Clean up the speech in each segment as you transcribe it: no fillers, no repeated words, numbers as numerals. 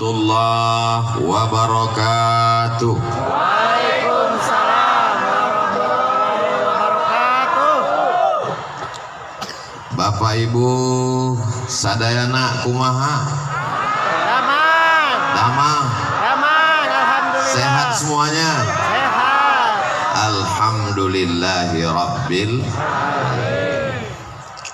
warahmatullahi wabarakatuh. Waalaikumsalam warahmatullahi wabarakatuh. Bapak Ibu sadayana kumaha? Damang. Alhamdulillah. Sehat semuanya? Sehat. Alhamdulillahi rabbil.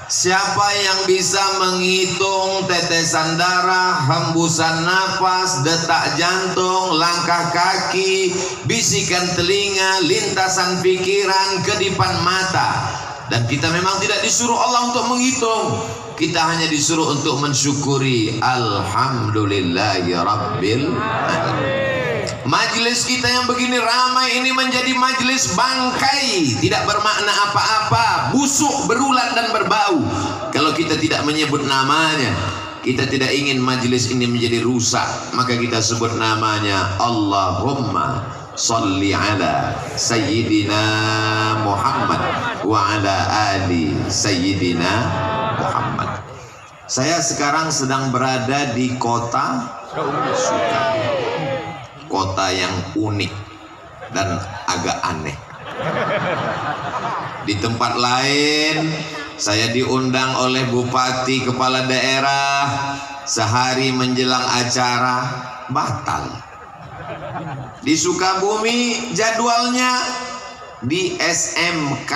Siapa yang bisa menghitung tetesan darah, hembusan napas, detak jantung, langkah kaki, bisikan telinga, lintasan pikiran, kedipan mata. Dan kita memang tidak disuruh Allah untuk menghitung. Kita hanya disuruh untuk mensyukuri. Alhamdulillahi rabbil alamin. Majelis kita yang begini ramai ini menjadi majelis bangkai, tidak bermakna apa-apa, busuk, berulat dan berbau. Kalau kita tidak menyebut namanya, kita tidak ingin majelis ini menjadi rusak, maka kita sebut namanya Allahumma salli ala Sayyidina Muhammad wa ala ali Sayyidina Muhammad. Saya sekarang sedang berada di kota Sukabumi. Kota yang unik dan agak aneh. Di tempat lain saya diundang oleh bupati, kepala daerah, sehari menjelang acara batal. Di Sukabumi jadwalnya di SMK.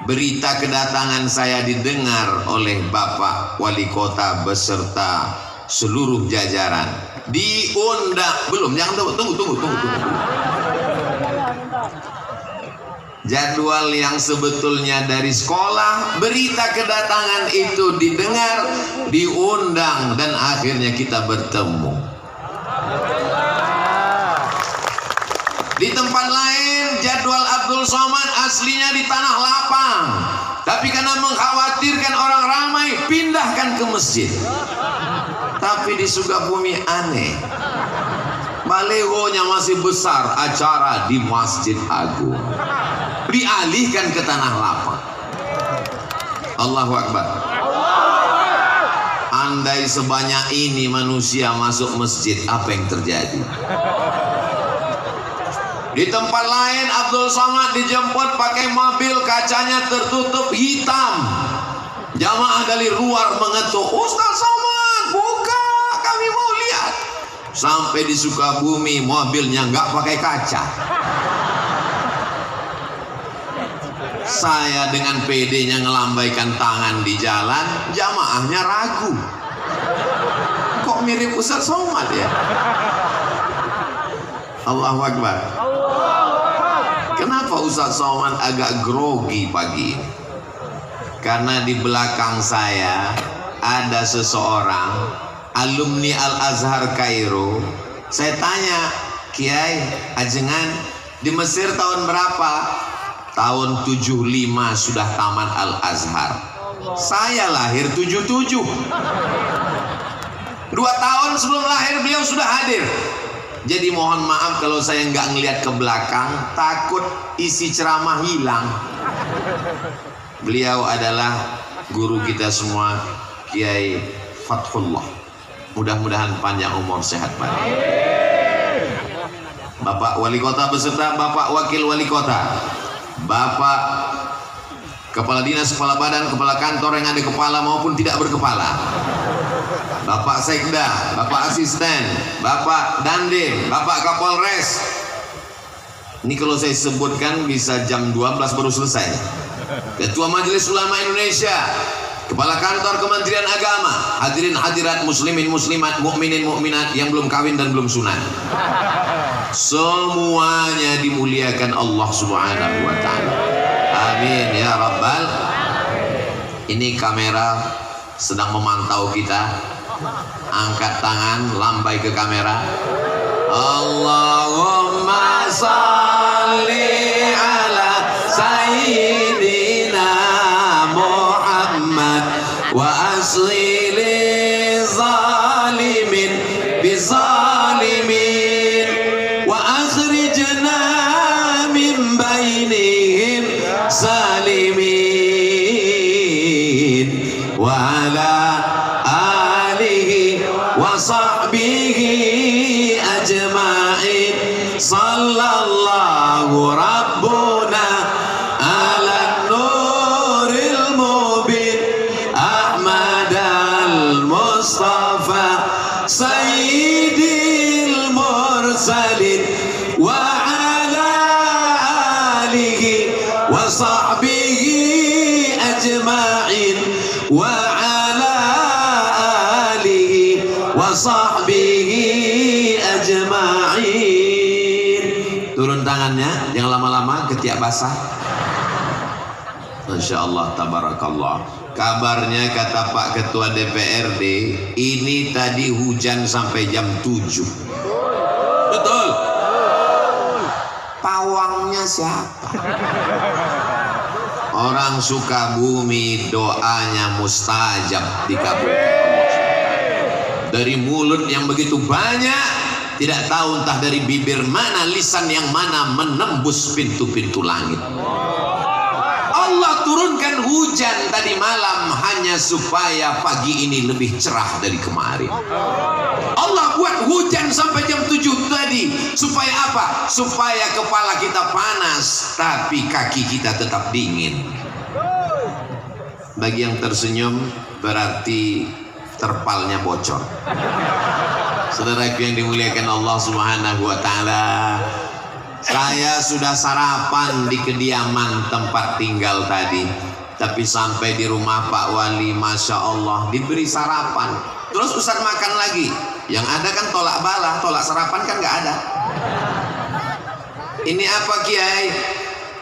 Berita kedatangan saya didengar oleh Bapak Wali Kota beserta seluruh jajaran. Diundang belum? Jangan tunggu. Jadwal yang sebetulnya dari sekolah, berita kedatangan itu didengar, diundang, dan akhirnya kita bertemu. Di tempat lain jadwal Abdul Somad aslinya di Tanah Lapang, tapi karena mengkhawatirkan orang ramai pindahkan ke masjid. Tapi di Sukabumi aneh, balehonya masih besar, acara di Masjid Agung, dialihkan ke Tanah Lapang. Allahu Akbar. Andai sebanyak ini manusia masuk masjid, apa yang terjadi? Di tempat lain Abdul Somad dijemput pakai mobil, kacanya tertutup hitam. Jamaah dari luar mengetuk, Ustaz Somad buka, kami mau lihat. Sampai di Sukabumi mobilnya nggak pakai kaca. Saya dengan PD-nya ngelambaikan tangan di jalan, jamaahnya ragu. Kok mirip Ustaz Somad ya? Allahu Akbar. Kenapa Ustaz Somad agak grogi pagi ini? Karena di belakang saya ada seseorang alumni Al-Azhar Kairo. Saya tanya, Kiai Ajengan di Mesir tahun berapa? Tahun 75 sudah tamat Al-Azhar. Saya lahir 77. 2 tahun sebelum lahir beliau sudah hadir. Jadi mohon maaf kalau saya nggak ngelihat ke belakang, takut isi ceramah hilang. Beliau adalah guru kita semua, Kiai Fathullah. Mudah-mudahan panjang umur, sehat badan. Bapak Wali Kota beserta Bapak Wakil Wali Kota, Bapak Kepala Dinas, Kepala Badan, Kepala Kantor yang ada kepala maupun tidak berkepala, Bapak Sekda, Bapak Asisten, Bapak Dandim, Bapak Kapolres. Ini kalau saya sebutkan bisa jam 12 baru selesai. Ketua Majelis Ulama Indonesia, Kepala Kantor Kementerian Agama, hadirin hadirat, muslimin muslimat, mukminin mukminat yang belum kawin dan belum sunat, semuanya dimuliakan Allah Subhanahu wa taala. Amin ya rabbal. Ini kamera sedang memantau kita. Angkat tangan, lambai ke kamera. Allahumma salli ala Sayyidina Muhammad wa asli zalimin bizalimin wa akhrijna min bainihim salimin wa ala alihi wa sahbihi ajma'in. Sallallahu rabbuna ala nuril mubin Ahmad al-Mustafa sayyidil mursalin wa ala alihi wa sahbihi ajma'in wa ala alihi wa sahbihi ajma'in. Turun tangannya, jangan lama-lama ketiak basah. Masya Allah, tabarakallah. Kabarnya kata Pak Ketua DPRD, ini tadi hujan sampai jam 7. Betul? Pawangnya siapa? Orang Sukabumi doanya mustajab dikabulkan. Dari mulut yang begitu banyak, tidak tahu entah dari bibir mana, lisan yang mana menembus pintu-pintu langit. Allah turunkan hujan tadi malam hanya supaya pagi ini lebih cerah dari kemarin. Allah buat hujan sampai jam 7 tadi supaya apa? Supaya kepala kita panas tapi kaki kita tetap dingin. Bagi yang tersenyum berarti terpalnya bocor. Saudaraku yang dimuliakan Allah Subhanahu wa taala, saya sudah sarapan di kediaman tempat tinggal tadi, tapi sampai di rumah Pak Wali, Masya Allah, diberi sarapan. Terus Ustaz makan lagi. Yang ada kan tolak bala, tolak sarapan kan nggak ada. Ini apa Kiai?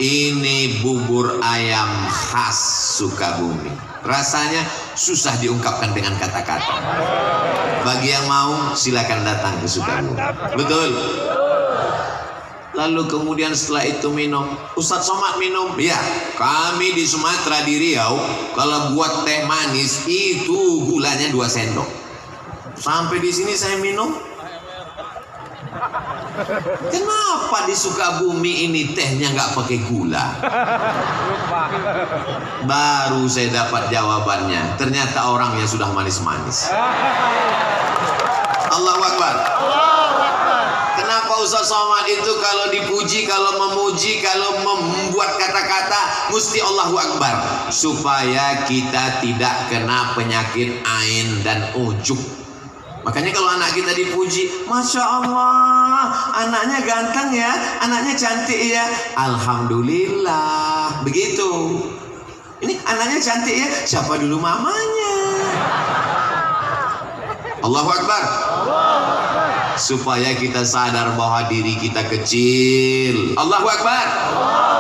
Ini bubur ayam khas Sukabumi. Rasanya susah diungkapkan dengan kata-kata. Bagi yang mau silakan datang ke Sukabumi. Betul. Lalu kemudian setelah itu minum. Ustadz Somad minum. Ya, kami di Sumatera di Riau kalau buat teh manis itu gulanya 2 sendok. Sampai di sini saya minum. Kenapa di Sukabumi ini tehnya nggak pakai gula? Baru saya dapat jawabannya. Ternyata orangnya sudah manis-manis. Allahu Akbar. Kenapa Ustaz Somad itu kalau dipuji, kalau memuji, kalau membuat kata-kata mesti Allahu Akbar, supaya kita tidak kena penyakit ain dan ujub. Makanya kalau anak kita dipuji, Masya Allah, anaknya ganteng ya, anaknya cantik ya, Alhamdulillah. Begitu. Ini anaknya cantik ya, siapa dulu mamanya? Allahu Akbar. Supaya kita sadar bahwa diri kita kecil. Allahu Akbar.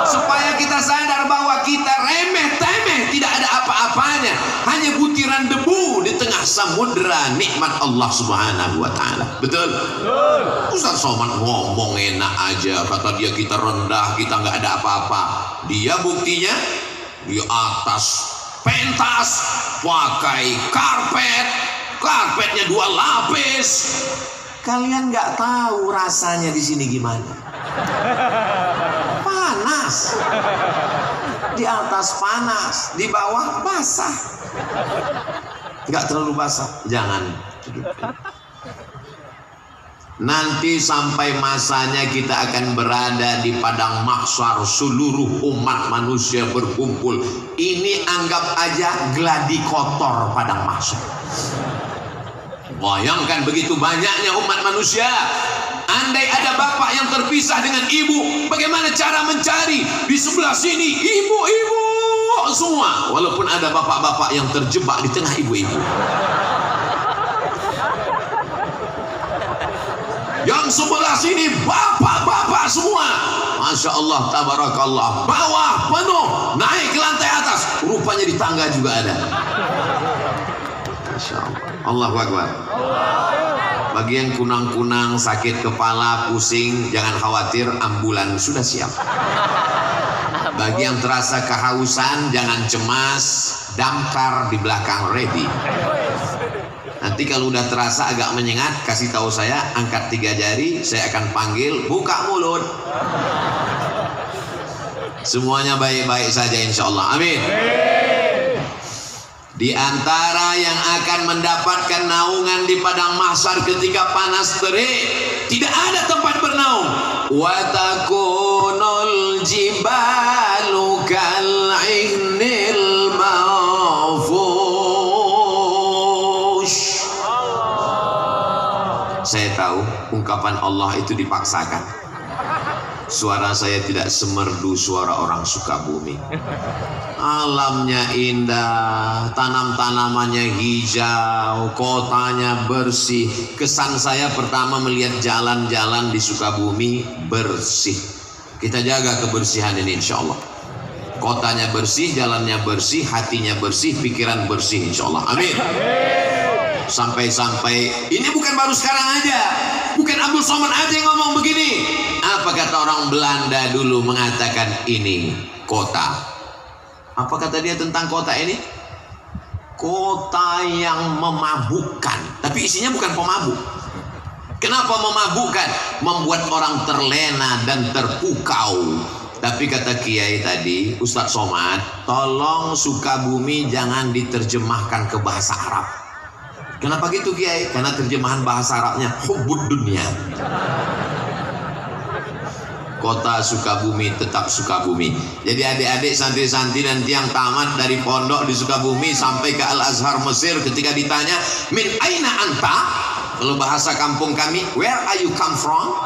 Supaya kita sadar bahwa kita remeh-temeh, tidak ada apa-apanya, hanya butiran debu di tengah samudera nikmat Allah Subhanahu wa taala. Betul? Ustaz Somad ngomong enak aja, kata dia kita rendah, kita nggak ada apa-apa. Dia buktinya di atas pentas pakai karpet, karpetnya 2 lapis. Kalian nggak tahu rasanya di sini gimana? Panas. Di atas panas, di bawah basah. Nggak terlalu basah. Jangan. Nanti sampai masanya kita akan berada di padang mahsyar, seluruh umat manusia berkumpul. Ini anggap aja gladi kotor padang mahsyar. Bayangkan begitu banyaknya umat manusia. Andai ada bapak yang terpisah dengan ibu, bagaimana cara mencari? Di sebelah sini ibu-ibu semua, walaupun ada bapak-bapak yang terjebak di tengah ibu-ibu. Yang sebelah sini bapak-bapak semua, Masya Allah, tabarakallah, bawah penuh, naik ke lantai atas, rupanya di tangga juga ada. Masya Allah. Allahu Akbar. Bagi yang kunang-kunang, sakit kepala, pusing, jangan khawatir, ambulan sudah siap. Bagi yang terasa kehausan, jangan cemas, damkar di belakang ready. Nanti kalau udah terasa agak menyengat, kasih tahu saya, angkat 3 jari, saya akan panggil, buka mulut. Semuanya baik-baik saja insya Allah. Amin. Di antara yang akan mendapatkan naungan di padang mahsyar ketika panas terik, tidak ada tempat bernaung. Wa takunul jibalu kal'ihnil manfush. Saya tahu ungkapan Allah itu dipaksakan. Suara saya tidak semerdu suara orang Sukabumi. Alamnya indah, tanam-tanamannya hijau, kotanya bersih. Kesan saya pertama melihat jalan-jalan di Sukabumi bersih. Kita jaga kebersihan ini insya Allah. Kotanya bersih, jalannya bersih, hatinya bersih, pikiran bersih insya Allah. Amin. Sampai-sampai ini bukan baru sekarang aja, bukan Abdul Somad aja yang ngomong begini. Apa kata orang Belanda dulu mengatakan ini kota? Apa kata dia tentang kota ini? Kota yang memabukkan, tapi isinya bukan pemabuk. Kenapa memabukkan? Membuat orang terlena dan terpukau. Tapi kata Kiai tadi, Ustadz Somad, tolong Sukabumi jangan diterjemahkan ke bahasa Arab. Kenapa gitu Kiai? Karena terjemahan bahasa Arabnya hubbud dunia. Kota Sukabumi tetap Sukabumi. Jadi adik-adik santri-santri dan tiang tamat dari pondok di Sukabumi sampai ke Al-Azhar Mesir, ketika ditanya min aina anta, kalau bahasa kampung kami, where are you come from?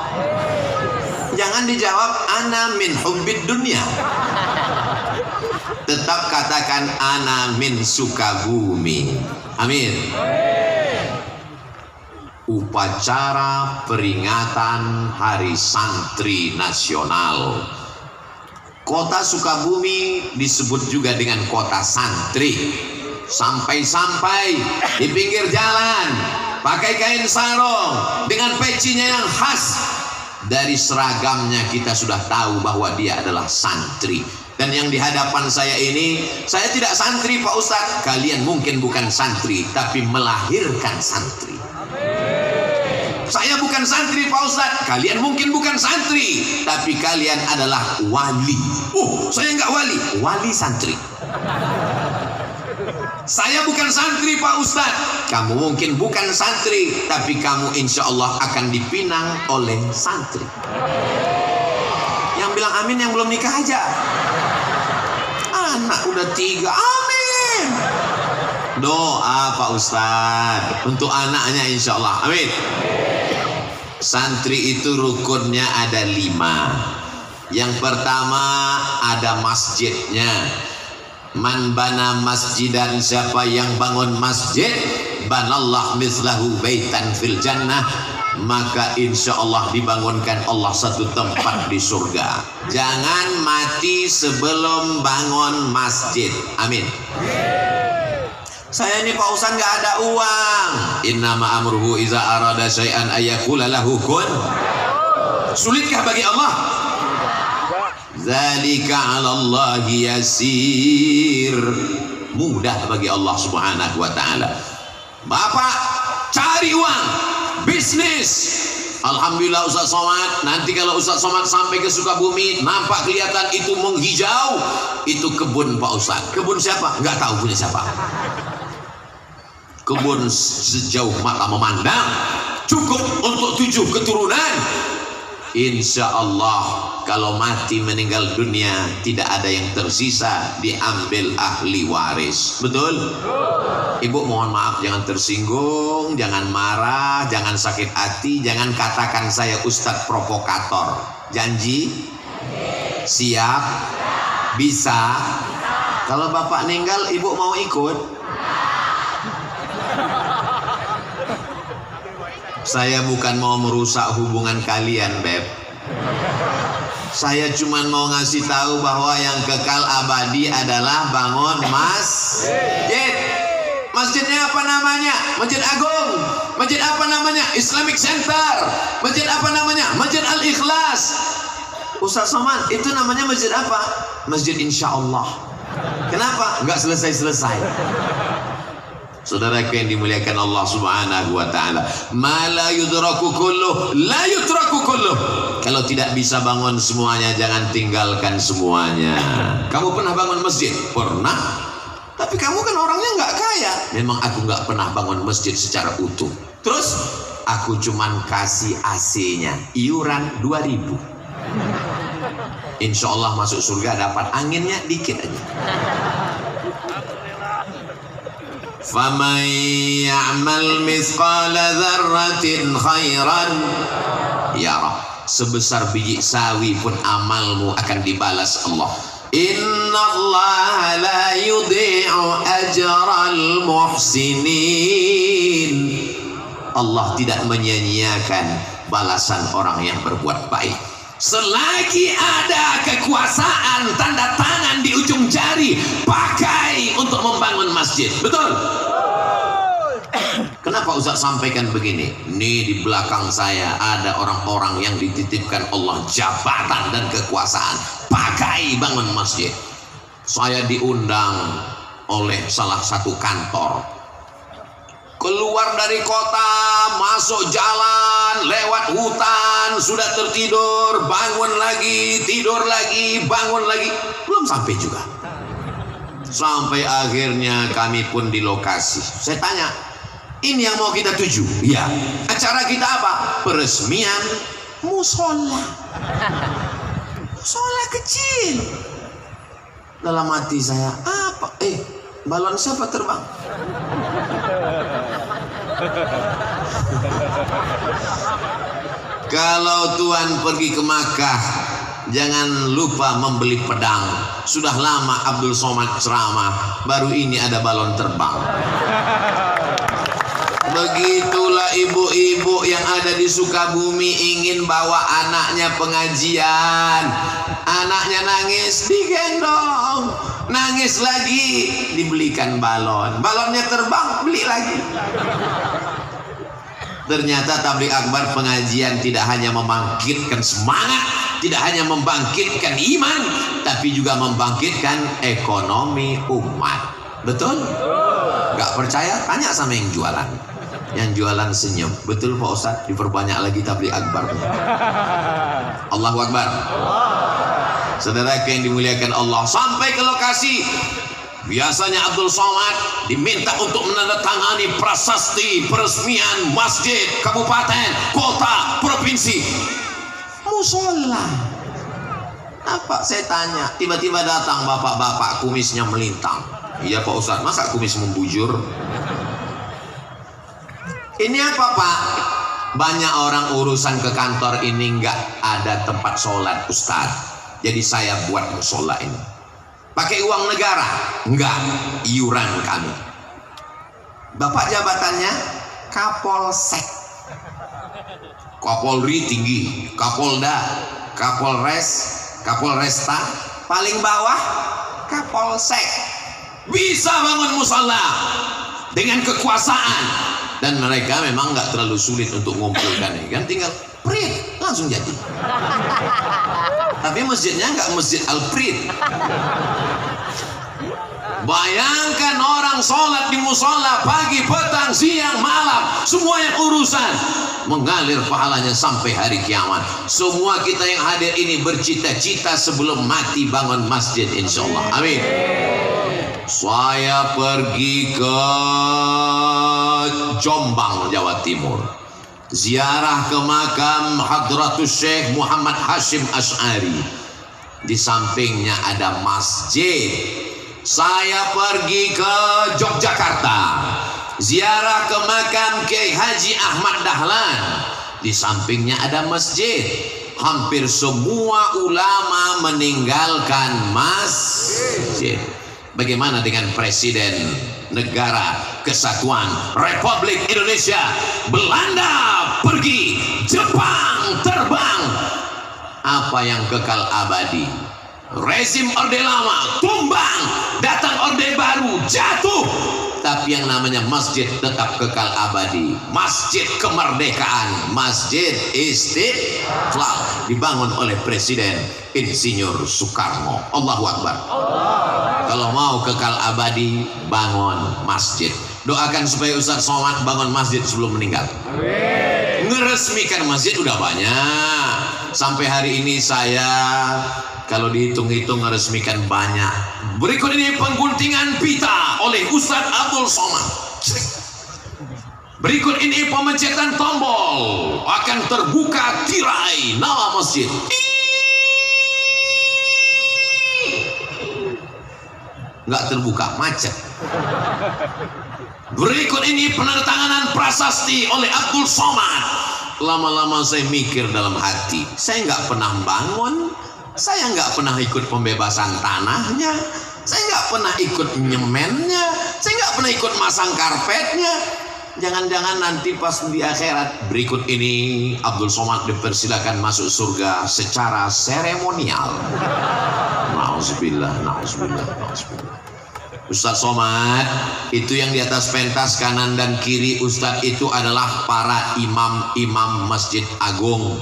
Jangan dijawab ana min hubbid dunia. Tetap katakan ana min Sukabumi. Amin. Upacara peringatan Hari Santri Nasional. Kota Sukabumi disebut juga dengan kota santri. Sampai-sampai di pinggir jalan pakai kain sarung dengan pecinya yang khas. Dari seragamnya kita sudah tahu bahwa dia adalah santri. Dan yang di hadapan saya ini, saya tidak santri Pak Ustadz. Kalian mungkin bukan santri, tapi melahirkan santri. Saya bukan santri Pak Ustadz. Kalian mungkin bukan santri, tapi kalian adalah wali. Saya nggak wali, wali santri. Saya bukan santri Pak Ustadz. Kamu mungkin bukan santri, tapi kamu insya Allah akan dipinang oleh santri. Yang bilang amin yang belum nikah aja. Anak udah 3, amin. Doa Pak Ustadz untuk anaknya insya Allah, amin. Santri itu rukunnya ada 5. Yang pertama ada masjidnya. Man bana masjidan, siapa yang bangun masjid, banallah mislahu baitan fil jannah, maka insya Allah dibangunkan Allah satu tempat di surga. Jangan mati sebelum bangun masjid, amin. Saya ini Pak Ustadz nggak ada uang. Innama amruhu iza arada syai'an ayyakula lahu kun. Sulitkah bagi Allah? Zalika 'alallahi yasir. Mudah bagi Allah Subhanahu wa taala. Bapak cari uang, bisnis. Alhamdulillah Ustadz Somad, nanti kalau Ustadz Somad sampai ke Sukabumi, nampak kelihatan itu menghijau, itu kebun Pak Ustadz. Kebun siapa? Nggak tahu punya siapa. Kebun sejauh mata memandang, cukup untuk 7 keturunan. Insya Allah kalau mati meninggal dunia tidak ada yang tersisa, diambil ahli waris. Betul? Ibu mohon maaf, jangan tersinggung, jangan marah, jangan sakit hati, jangan katakan saya Ustadz provokator. Janji? Siap? Bisa? Kalau bapak meninggal ibu mau ikut? Saya bukan mau merusak hubungan kalian, Beb. Saya cuma mau ngasih tahu bahwa yang kekal abadi adalah bangun masjid. Masjidnya apa namanya? Masjid Agung. Masjid apa namanya? Islamic Center. Masjid apa namanya? Masjid Al-Ikhlas. Ustadz Somad, itu namanya masjid apa? Masjid Insya Allah. Kenapa? Nggak selesai-selesai. Saudaraku yang dimuliakan Allah Subhanahu wa taala, ma la yudraku kulluh la yutraku kulluh. Kalau tidak bisa bangun semuanya, jangan tinggalkan semuanya. Kamu pernah bangun masjid? Pernah. Tapi kamu kan orangnya nggak kaya. Memang aku nggak pernah bangun masjid secara utuh. Terus aku cuman kasih AC-nya, iuran 2.000. Insya Allah masuk surga dapat anginnya dikit aja. فَمَنْ يَعْمَلْ مِثْقَالَ ذَرَّةٍ خَيْرًا يَرَهُ. Sebesar biji sawi pun amalmu akan dibalas Allah. Innallaha la yudhi'u ajral muhsinin. Allah tidak menyia-nyiakan balasan orang yang berbuat baik. Selagi ada kekuasaan, tanda tangan di ujung jari, pakai untuk membangun masjid. Betul? Kenapa Ustaz sampaikan begini? Ini di belakang saya ada orang-orang yang dititipkan Allah jabatan dan kekuasaan, pakai bangun masjid. Saya diundang oleh salah satu kantor, keluar dari kota, masuk jalan, lewat hutan, sudah tertidur, bangun lagi, tidur lagi, bangun lagi, belum sampai juga. Sampai akhirnya kami pun di lokasi. Saya tanya, ini yang mau kita tuju? Iya. Acara kita apa? Peresmian musola. Musola kecil. Dalam hati saya, apa? Balon siapa terbang? Kalau Tuhan pergi ke Makkah, jangan lupa membeli pedang. Sudah lama Abdul Somad ceramah, baru ini ada balon terbang. Begitulah ibu-ibu yang ada di Sukabumi ingin bawa anaknya pengajian. Anaknya nangis, digendong. Nangis lagi, dibelikan balon. Balonnya terbang, beli lagi. Ternyata tabligh akbar pengajian tidak hanya membangkitkan semangat, tidak hanya membangkitkan iman, tapi juga membangkitkan ekonomi umat. Betul? Gak percaya? Tanya sama yang jualan. Yang jualan senyum. Betul Pak Ustadz, diperbanyak lagi tabligh akbar. Allahu Akbar. Saudara yang dimuliakan Allah, sampai ke lokasi. Biasanya Abdul Somad diminta untuk menandatangani prasasti peresmian masjid, kabupaten, kota, provinsi. Musola. Apa? Saya tanya. Tiba-tiba datang bapak-bapak kumisnya melintang. Iya Pak Ustadz, masa kumis membujur? Ini apa Pak? Banyak orang urusan ke kantor ini nggak ada tempat sholat Ustadz. Jadi saya buat musola ini. Pakai uang negara? Enggak, iuran kami. Bapak jabatannya Kapolsek. Kapolri tinggi, Kapolda, Kapolres, Kapolresta, paling bawah Kapolsek. Bisa bangun musola dengan kekuasaan. Dan mereka memang nggak terlalu sulit untuk mengumpulkan ini kan, tinggal print langsung jadi. Tapi masjidnya nggak masjid al-prit. Bayangkan orang sholat di musola pagi, petang, siang, malam, semua yang urusan mengalir pahalanya sampai hari kiamat. Semua kita yang hadir ini bercita-cita sebelum mati bangun masjid insyaallah. Amin. Saya pergi ke Jombang, Jawa Timur, ziarah ke makam Hadratus Syekh Muhammad Hashim Asy'ari. Di sampingnya ada masjid. Saya pergi ke Yogyakarta, ziarah ke makam Kiai Haji Ahmad Dahlan. Di sampingnya ada masjid. Hampir semua ulama meninggalkan masjid. Bagaimana dengan Presiden Negara Kesatuan Republik Indonesia? Belanda pergi, Jepang terbang. Apa yang kekal abadi? Rezim Orde Lama tumbang, datang Orde Baru jatuh. Tapi yang namanya masjid tetap kekal abadi. Masjid kemerdekaan, Masjid Istiqlal, dibangun oleh Presiden Insinyur Soekarno. Allahu Akbar. Kalau mau kekal abadi, bangun masjid. Doakan supaya Ustadz Somad bangun masjid sebelum meninggal. Ngeresmikan masjid udah banyak. Sampai hari ini saya kalau dihitung-hitung meresmikan banyak. Berikut ini pengguntingan pita oleh Ustadz Abdul Somad. Berikut ini pemencatan tombol, akan terbuka tirai nama masjid. Nggak terbuka, macet. Berikut ini penandatanganan prasasti oleh Abdul Somad. Lama-lama saya mikir dalam hati, saya nggak pernah bangun, saya nggak pernah ikut pembebasan tanahnya, saya nggak pernah ikut nyemennya, saya nggak pernah ikut masang karpetnya. Jangan-jangan nanti pas di akhirat berikut ini Abdul Somad dipersilakan masuk surga secara seremonial. Nauzubillah, nauzubillah, nauzubillah. Ustadz Somad itu yang di atas pentas kanan dan kiri Ustadz itu adalah para imam-imam Masjid Agung.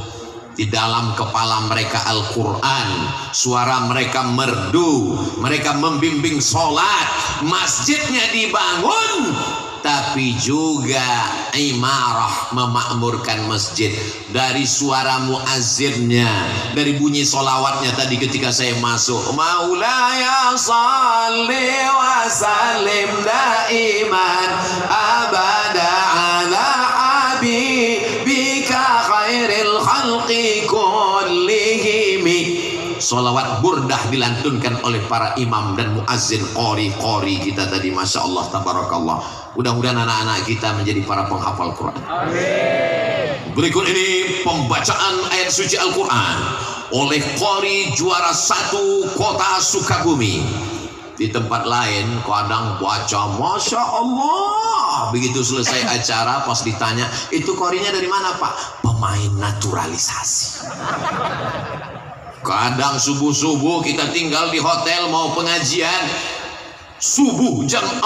Di dalam kepala mereka Al-Quran, suara mereka merdu, mereka membimbing sholat, masjidnya dibangun, tapi juga imarah memakmurkan masjid. Dari suara muazzinnya, dari bunyi sholawatnya tadi ketika saya masuk, Maulaya salli wa sallim daiman abada ala habibika khairil khalqi kullihimi. Sholawat burdah dilantunkan oleh para imam dan muazzin, qori kita tadi, masya Allah, tabarakallah. Mudah-mudahan anak-anak kita menjadi para penghafal Quran. Amin. Berikut ini pembacaan ayat suci Al-Quran oleh qori juara 1 kota Sukabumi. Di tempat lain kadang baca masya Allah, begitu selesai acara pas ditanya itu qorinya dari mana Pak? Pemain naturalisasi. Kadang subuh-subuh kita tinggal di hotel mau pengajian, subuh jam 4,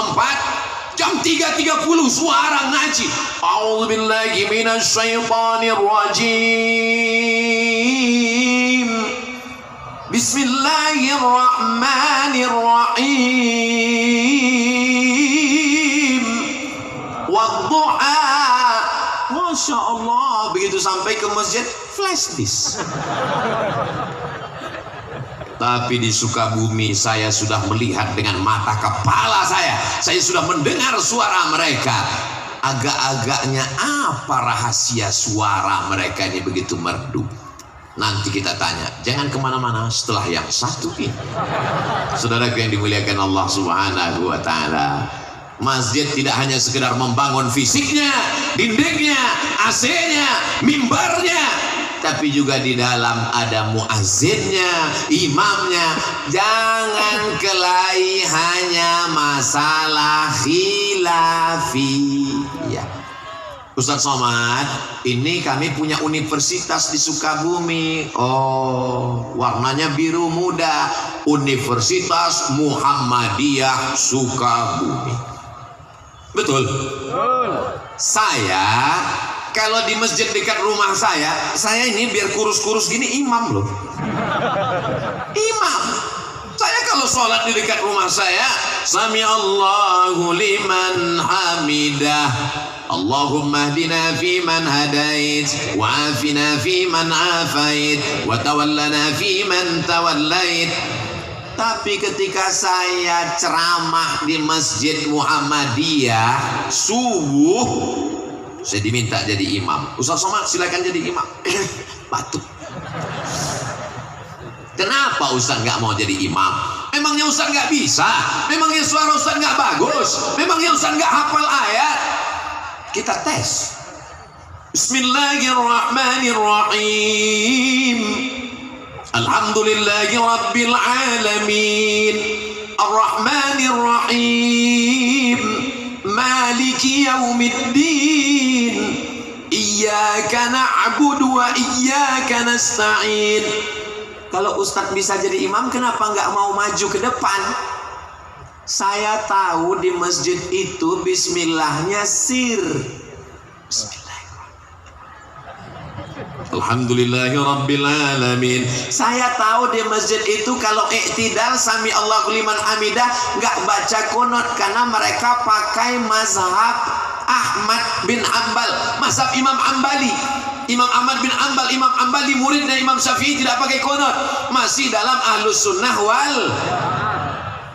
jam 3.30 suara ngaji. A'udzubillahi minasyaitonir rajim. Bismillahirrahmanirrahim. Wadduha. Masya Allah, begitu sampai ke masjid flash disk. Tapi di Sukabumi saya sudah melihat dengan mata kepala saya sudah mendengar suara mereka. Agak-agaknya apa rahasia suara mereka ini begitu merdu? Nanti kita tanya, jangan kemana-mana setelah yang satu ini. Saudaraku yang dimuliakan Allah Subhanahu wa Ta'ala, masjid tidak hanya sekedar membangun fisiknya, dindingnya, AC-nya, mimbarnya, tapi juga di dalam ada muazzinnya, imamnya. Jangan kelahi hanya masalah khilafiyah. Ustadz Somad, ini kami punya universitas di Sukabumi. Oh, warnanya biru muda, Universitas Muhammadiyah Sukabumi. Betul? Saya kalau di masjid dekat rumah saya ini biar kurus-kurus gini imam loh. Imam. Saya kalau sholat di dekat rumah saya, Sami Allahu liman hamidah. Allahumma hdina fi man hadait, wa afina fi man afait, wa tawallana fi man tawallait. Tapi ketika saya ceramah di Masjid Muhammadiyah subuh, saya diminta jadi imam. Ustaz Somad silakan jadi imam. Batuk. Kenapa Ustaz nggak mau jadi imam? Memangnya Ustaz nggak bisa? Memangnya suara Ustaz nggak bagus? Memangnya Ustaz nggak hafal ayat? Kita tes. Bismillahirrahmanirrahim. Alhamdulillahi rabbil alamin. Ar-Rahmanir-Rahim. Maliki yaumiddin. Iyyaka na'budu wa iyyaka nasta'in. Kalau Ustadz bisa jadi imam, kenapa nggak mau maju ke depan? Saya tahu di masjid itu bismillahnya sir. Alhamdulillahi rabbil alamin. Saya tahu di masjid itu kalau iktidal sami Allahu liman hamidah nggak baca kunut karena mereka pakai mazhab Ahmad bin Hanbal, mazhab Imam Hambali. Imam Ahmad bin Ambal, Imam Ambali muridnya Imam Syafi'i tidak pakai kunut, masih dalam ahlus sunnah wal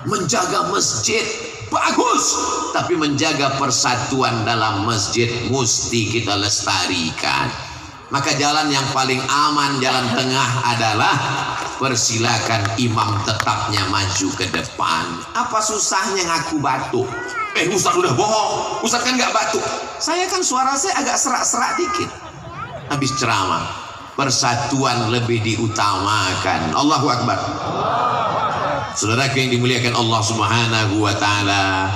menjaga masjid. Bagus, tapi menjaga persatuan dalam masjid mesti kita lestarikan. Maka jalan yang paling aman, jalan tengah adalah persilakan imam tetapnya maju ke depan. Apa susahnya ngaku batuk? Ustaz udah bohong, Ustaz kan nggak batuk. Saya kan suara saya agak serak-serak dikit habis ceramah. Persatuan lebih diutamakan. Allahu Akbar. Saudaraku yang dimuliakan Allah Subhanahu wa taala.